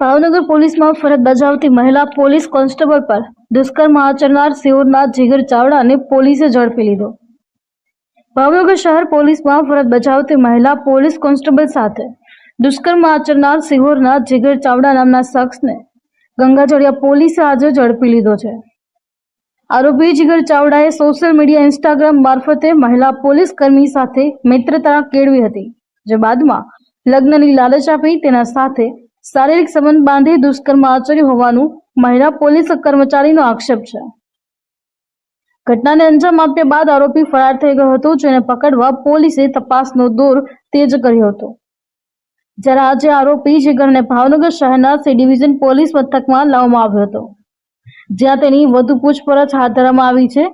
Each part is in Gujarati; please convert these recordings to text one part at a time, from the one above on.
ભાવનગર પોલીસમાં ફરજ બજાવતી મહિલા પોલીસ કોન્સ્ટેબલ પર દુષ્કર્મ આચરનાર સિહોરના જીગર ચાવડાને પોલીસે ઝડપી લીધો। ભાવનગર શહેર પોલીસમાં ફરજ બજાવતી મહિલા પોલીસ કોન્સ્ટેબલ સાથે દુષ્કર્મ આચરનાર સિહોરના જીગર ચાવડા નામના શખ્સને ગંગાજળિયા પોલીસે આજે ઝડપી લીધો છે। આરોપી જીગર ચાવડાએ સોશિયલ મીડિયા ઇન્સ્ટાગ્રામ મારફતે મહિલા પોલીસ કર્મી સાથે મિત્રતા કેળવી હતી, જે બાદમાં લગ્નની લાલચ આપી તેના સાથે શારીરિક સંબંધ બાંધી દુષ્કર્મ આચર્યું હોવાનું મહિલા પોલીસ કર્મચારીનો આક્ષેપ છે। ઘટનાને અંજામ આપ્યા બાદ આરોપી ફરાર થઈ ગયો હતો, જેને પકડવા પોલીસે તપાસનો દોર તેજ કર્યો હતો। જ્યારે આજે આરોપી જીગરને ભાવનગર શહેરના સી ડિવિઝન પોલીસ મથકમાં લાવવામાં આવ્યો હતો, જ્યાં તેની વધુ પૂછપરછ હાથ ધરવામાં આવી છે।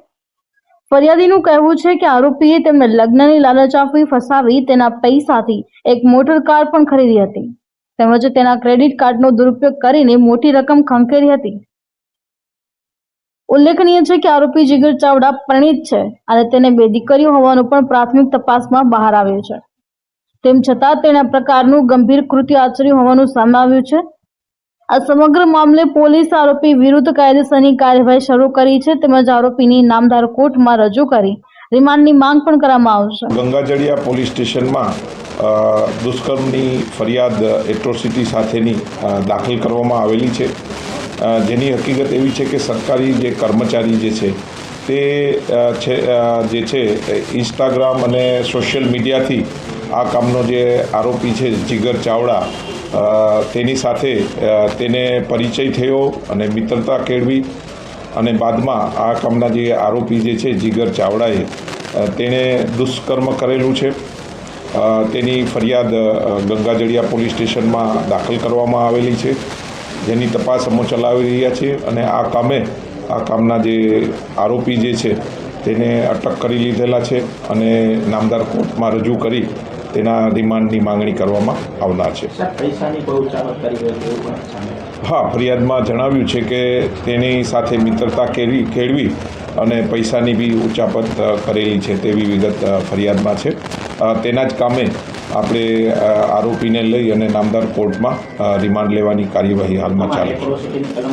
ફરિયાદીનું કહેવું છે કે આરોપીએ તેમને લગ્નની લાલચ આપી ફસાવી તેના પૈસાથી એક મોટર કાર પણ ખરીદી હતી, તેમજ તેના ક્રેડિટ કાર્ડનો દુરુપયોગ કરીને મોટી રકમ ખંખેરી હતી। ઉલ્લેખનીય છે કે આરોપી જીગર ચાવડા પરિણીત છે અને તેને 2 દીકરીઓ હોવાનું પણ પ્રાથમિક તપાસમાં બહાર આવ્યું છે। તેમ છતાં તેણે આ પ્રકારનું ગંભીર કૃત્ય આચર્યું હોવાનું સામે આવ્યું છે। આ સમગ્ર મામલે પોલીસ આરોપી વિરુદ્ધ કાયદેસરની કાર્યવાહી શરૂ કરી છે, તેમજ આરોપીની નામદાર કોર્ટમાં રજૂ કરી રિમાન્ડની માંગ પણ કરવામાં આવશે। ગંગાજળિયા પોલીસ સ્ટેશનમાં દુષ્કર્મની ફરિયાદ એટ્રોસિટી સાથેની દાખલ કરવામાં આવેલી છે, જેની હકીકત એવી છે કે સરકારી જે કર્મચારી જે છે તે જે છે ઇન્સ્ટાગ્રામ અને સોશિયલ મીડિયાથી આ કામનો જે આરોપી છે જીગર ચાવડા તેની સાથે તેને પરિચય થયો અને મિત્રતા કેળવી અને બાદમાં આ કામના જે આરોપી જે છે જીગર ચાવડાએ તેણે દુષ્કર્મ કરેલું છે। તેની ફરિયાદ ગંગાજળિયા પોલીસ સ્ટેશનમાં દાખલ કરવામાં આવેલી છે, જેની તપાસ અમે ચલાવી રહ્યા છીએ અને આ કામના જે આરોપી જે છે તેને અટક કરી લીધેલા છે અને નામદાર કોર્ટમાં રજૂ કરી તેના રિમાન્ડની માંગણી કરવામાં આવનાર છે। હા, ફરિયાદમાં જણાવ્યું છે કે તેની સાથે મિત્રતા કેળવી અને પૈસાની બી ઉચાપત કરેલી છે તેવી વિગત ફરિયાદમાં છે। તેના જ કામે આપણે આરોપીને લઈ અને નામદાર કોર્ટમાં રિમાન્ડ લેવાની કાર્યવાહી હાલમાં ચાલે છે।